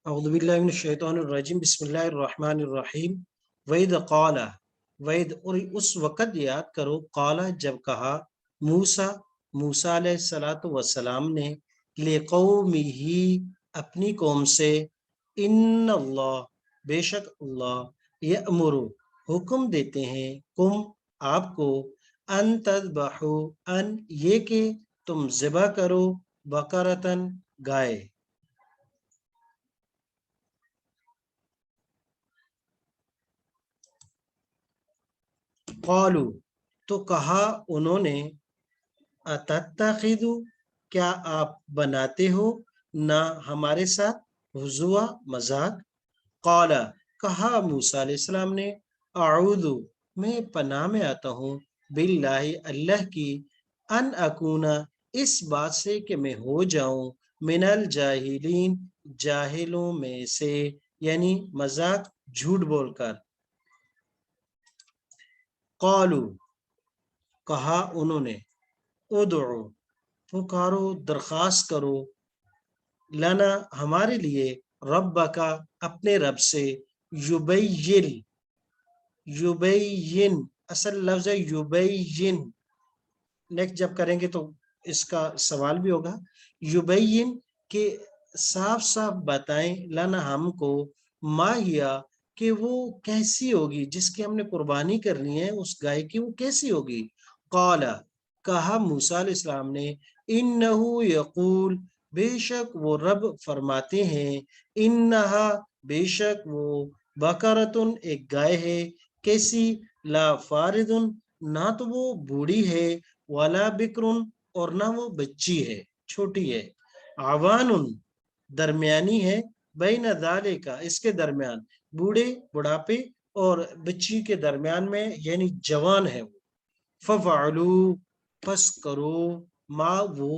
اعوذ باللہ من الشیطان الرجیم بسم اللہ الرحمن الرحیم وید قال وید اور اس وقت یاد کرو قال جب کہا موسیٰ علیہ السلام نے لقومہ اپنی قوم سے ان اللہ بے شک اللہ یأمر حکم دیتے ہیں کم آپ کو ان تذبحوا ان یہ کہ تم ذبح کرو بقرتن گائے قالو تو کہا انہوں نے اتتخذو کیا آپ بناتے ہو نہ ہمارے ساتھ ہزوا مذاق قال کہا موسیٰ علیہ السلام نے اعوذ میں پناہ میں آتا ہوں باللہ اللہ کی ان اکونا اس بات سے کہ میں ہو جاؤں من الجاہلین جاہلوں میں سے یعنی مذاق جھوٹ بول کر قالو کہا انہوں نے ادعو پکارو درخواست کرو لنا ہمارے لیے رب کا اپنے رب سے یبین اصل لفظ ہے یبین نیکسٹ جب کریں گے تو اس کا سوال بھی ہوگا یبین کہ صاف صاف بتائیں لنا ہم کو ماہیا کہ وہ کیسی ہوگی جس کی ہم نے قربانی کرنی ہے اس گائے کی وہ کیسی ہوگی قال کہا موسیٰ علیہ السلام نے انہو یقول بے شک وہ رب فرماتے ہیں انہا بے شک وہ بقرتن ایک گائے ہے کیسی لا فاردن نہ تو وہ بوڑھی ہے ولا بکرن اور نہ وہ بچی ہے چھوٹی ہے عوان درمیانی ہے بین ذالک اس کے درمیان بوڑھے بڑھاپے اور بچی کے درمیان میں یعنی جوان ہے وہ ففعلوا پس کرو ما وہ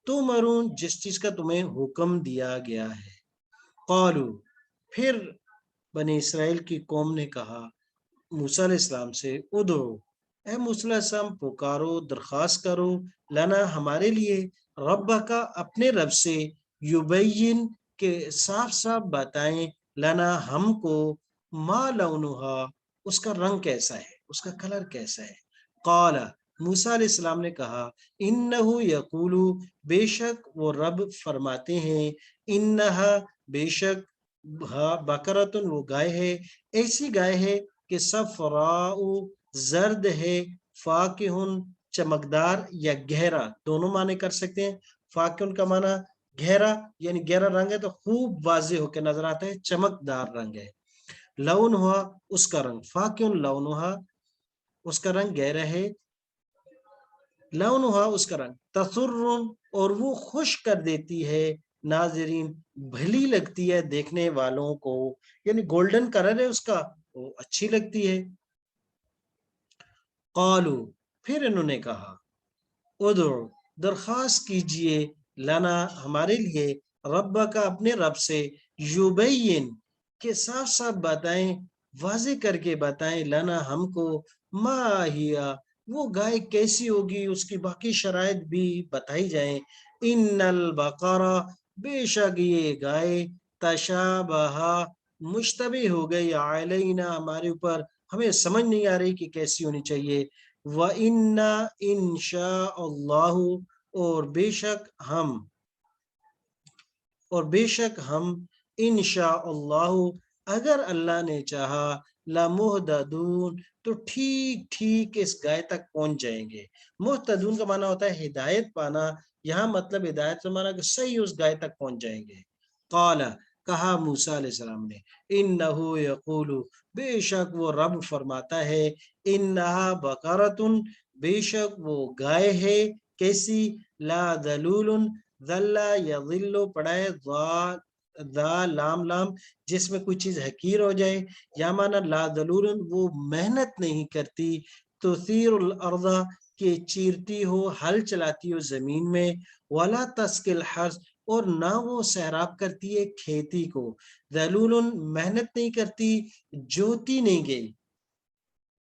تمرون جس چیز کا تمہیں حکم دیا گیا ہے قالو پھر بنی اسرائیل کی قوم نے کہا موسیٰ علیہ السلام سے ادعو اے موسیٰ علیہ السلام پکارو درخواست کرو لنا ہمارے لیے رب کا اپنے رب سے یبین کے صاف صاف بتائیں لنا ہم کو ما لونہا اس کا رنگ کیسا ہے اس کا کلر کیسا ہے قال موسیٰ علیہ السلام نے کہا انہو یقولو بے شک وہ رب فرماتے ہیں انہا بے شک بقرتن وہ گائے ہے ایسی گائے ہے کہ صفراء زرد ہے فاقہن چمکدار یا گہرا دونوں معنی کر سکتے ہیں فاقہن کا معنی گہرا یعنی گہرا رنگ ہے تو خوب واضح ہو کے نظر آتا ہے چمکدار رنگ ہے لون ہوا اس کا رنگ فاقہن لونہا اس کا رنگ گہرا ہے لونہا اس کا رنگ تسرن اور وہ خوش کر دیتی ہے ناظرین بھلی لگتی ہے دیکھنے والوں کو یعنی گولڈن کلر ہے اس کا وہ اچھی لگتی ہے قالو پھر انہوں نے کہا ادعو درخواست کیجئے لنا ہمارے لیے رب کا اپنے رب سے یبین کہ صاف صاف بتائیں واضح کر کے بتائیں لنا ہم کو ما ہیا وہ گائے کیسی ہوگی اس کی باقی شرائط بھی بتائی جائیں ان البقرہ بے شک یہ گائے تشابہ مشتبہ ہو گئی علینا ہمارے اوپر ہمیں سمجھ نہیں آ رہی کہ کیسی ہونی چاہیے وَإِنَّا إِن شَاءَ اللَّهُ اور بے شک ہم انشاء اللہ اگر اللہ نے چاہا لَمُهْتَدُونَ تو ٹھیک اس گائے تک پہنچ جائیں گے مہتدون کا معنی ہوتا ہے ہدایت پانا یہاں مطلب ہدایت کا معنی کہ صحیح اس گائے تک پہنچ جائیں گے قال کہا موسیٰ علیہ السلام نے انہو یقول بے شک وہ رب فرماتا ہے انہا بقرتن بے شک وہ گائے ہے کیسی لا ذلول ذلہ یضل پڑھا ہے ذا لام لام جس میں کوئی چیز حقیر ہو جائے یا مانا لا ذلول وہ محنت نہیں کرتی تثیر الارض کہ چیرتی ہو ہل چلاتی ہو زمین میں ولا تسقی الحرث اور نہ وہ سیراب کرتی ہے کھیتی کو ذلول محنت نہیں کرتی جوتی نہیں گئی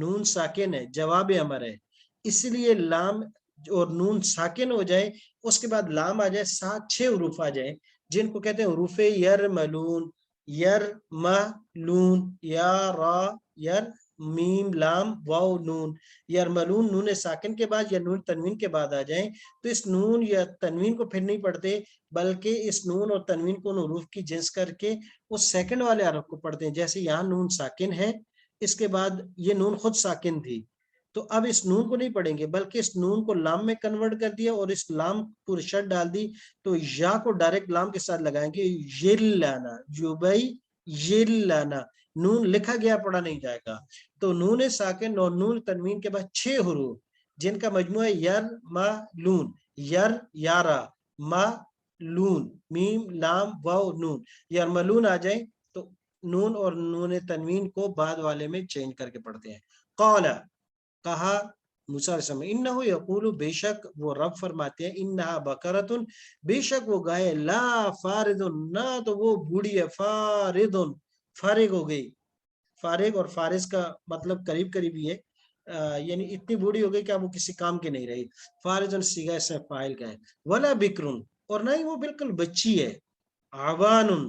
نون ساکن ہے، جواب امر ہے، اس لیے لام اور نون ساکن ہو جائے، اس کے بعد لام آ جائے، ساتھ 6 حروف آ جائے جن کو کہتے ہیں حروف یرملون، یرملون، یا را یر میم لام واو نون، یرملون نون ساکن کے بعد یا نون تنوین کے بعد آ جائیں تو اس نون یا تنوین کو پھر نہیں پڑھتے، بلکہ اس نون اور تنوین کو حروف کی جنس کر کے اس سیکنڈ والے حرف کو پڑھتے ہیں. جیسے یہاں نون ساکن ہے، اس کے بعد یہ نون خود ساکن تھی تو اب اس نون کو نہیں پڑھیں گے بلکہ اس نون کو لام میں کنورٹ کر دیا اور اس لام پر شد ڈال دی تو یا کو ڈائریکٹ لام کے ساتھ لگائیں گے، یلانا یوبئی یلانا، نون لکھا گیا پڑھا نہیں جائے گا. تو نون ساکن اور نون تنوین کے بعد 6 حروف جن کا مجموعہ یر ما لون، یر یارا، ما لون، میم لام واو نون، یرملون آ جائیں تو نون اور نون تنوین کو بعد والے میں چینج کر کے پڑھتے ہیں. قال کہا موسیٰ علیہ السلام، انہو یقول بے شک وہ رب فرماتے ہیں، انہا بکرتن بے شک وہ گائے، لا فاردن نہ تو وہ بوڑھی ہے، فاردن فارغ ہو گئی، فارغ اور فارغ کا مطلب قریب قریبی ہے، یعنی اتنی بوڑھی ہو گئی کہ اب وہ کسی کام کی نہیں رہی. فارغن صیغہ سے فاعل کا ہے. ولا بکرن اور نہ ہی وہ بالکل بچی ہے، عوانن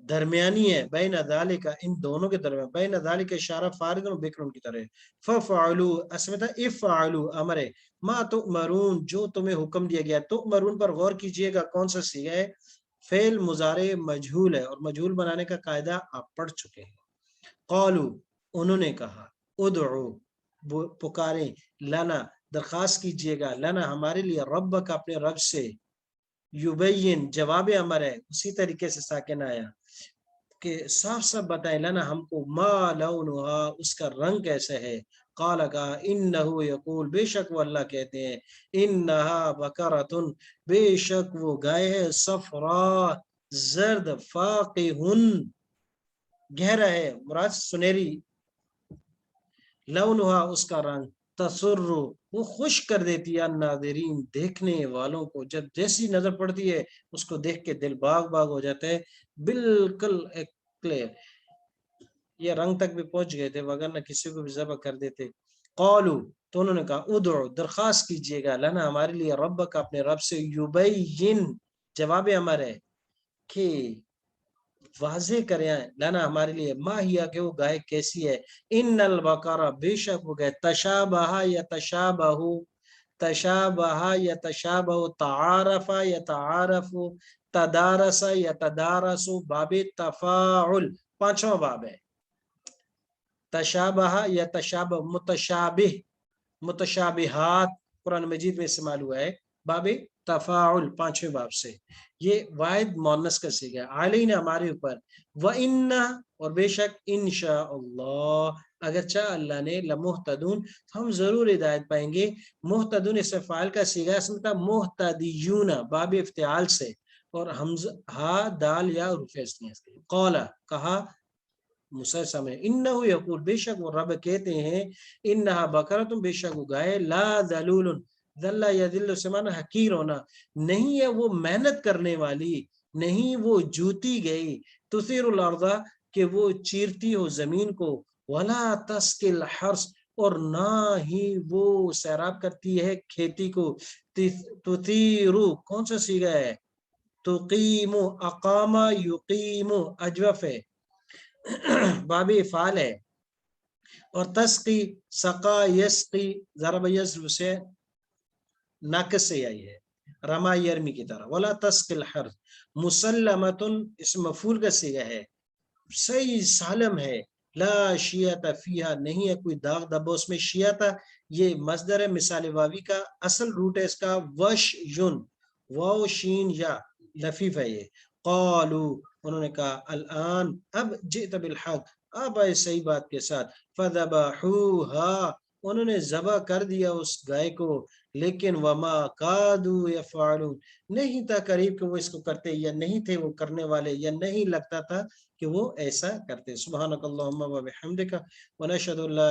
درمیانی ہے، بین ذالک ان دونوں کے درمیان، بین ذالک اشارہ فارغ اور بکرن کی طرح. ففعلوا اسمتا افعلوا امر ہے، ما تؤمرون جو تمہیں حکم دیا گیا. تؤمرون پر غور کیجئے گا کون سا صیغہ ہے، فعل مضارع مجہول ہے اور مجہول بنانے کا قاعدہ آپ پڑھ چکے ہیں. قالوا انہوں نے کہا، ادعو پکاریں، لنا درخواست کیجئے گا، لنا ہمارے لیے، ربک اپنے رب سے، یبین جواب امر ہے، اسی طریقے سے ساکن آیا کہ صاف صاف بتائیں، لنا ہم کو، ما لونہا اس کا رنگ کیسے ہے. قال کہا، انہو یقول بے شک وہ اللہ کہتے ہیں، انہا بکرتن بے شک وہ گائے ہے، صفرا زرد، فاقہن گہرا ہے، مراد سنہری، لونہا اس کا رنگ، تسر وہ خوش کر دیتی ہے، الناظرین دیکھنے والوں کو، جب جیسی نظر پڑتی ہے اس کو دیکھ کے دل باغ باغ ہو جاتا ہے، بالکل ایک کلیئر. یہ رنگ تک بھی پہنچ گئے تھے وگرنہ کسی کو بھی ذبح کر دیتے. قالو تو انہوں نے کہا، ادعو درخواست کیجئے گا، لنا ہمارے لیے، ربک اپنے رب سے، یبین جواب امر ہے کہ واضح کریں، لنا ہمارے لیے، ما ہیا کہ وہ گائے کیسی ہے، ان البقرہ بے شک وہ گائے، تشابہ یا تشابہ، تشابہ یا تشابہ، تعارف یا تعارف، تدارس یا تدارس، باب تفاعل 5واں باب ہے. تشابہ یا تشابہ متشابہ، متشابہات قرآن مجید میں استعمال ہوا ہے، باب تفاعل 5ویں باب سے. یہ واحد مؤنث کا صیغہ ہے، علینا ہمارے اوپر، وَإِنَّا اور بے شک، انشاءاللہ اگر چاہ اللہ نے، لمحتدون ہم ضرور ہدایت پائیں گے. محتدون اس فاعل کا صیغہ اصل تھا محتدیون، باب افتعال سے، اور حمزہ ہا دال یا حروف اصلیاں سے. قال کہا موسیٰ سمے، انہو یقول بے شک وہ رب کہتے ہیں، انہا بکرتم بے شک وہ گائے، لا ذلول ذل یذل سمانا حقیر ہونا، نہیں ہے وہ محنت کرنے والی، نہیں وہ جوتی گئی، تثیر الارض کہ وہ چیرتی ہو زمین کو، ولا تسقی الحرث اور نہ ہی وہ سیراب کرتی ہے کھیتی کو. تثیرو کون سا صیغہ ہے، تقیم، اقام یقیم، اجوف ہے، باب افعال ہے. اور تسقی سقا یسقی، ضرب یضرب سے ناقص سے آئی ہے، رما یرمی کی طرح. ولا تسقی الحرث مسلمۃ اس مفعول کا صیغہ ہے، صحیح سالم ہے، لا شیعت فیہا نہیں ہے کوئی داغ دبا اس میں. شیعت یہ مصدر ہے مثال واوی کا، اصل روٹ ہے اس کا وش یون، واو شین یا لفیف ہے یہ. قالو انہوں نے کہا، الان اب، جئت بالحق اب آئے صحیح بات کے ساتھ، فذبحوها انہوں نے ذبح کر دیا اس گائے کو، لیکن وما کادوا یفعلون نہیں تھا قریب کہ وہ اس کو کرتے، یا نہیں تھے وہ کرنے والے، یا نہیں لگتا تھا کہ وہ ایسا کرتے. سبحانک اللہم و بحمدک ونشہد ان لا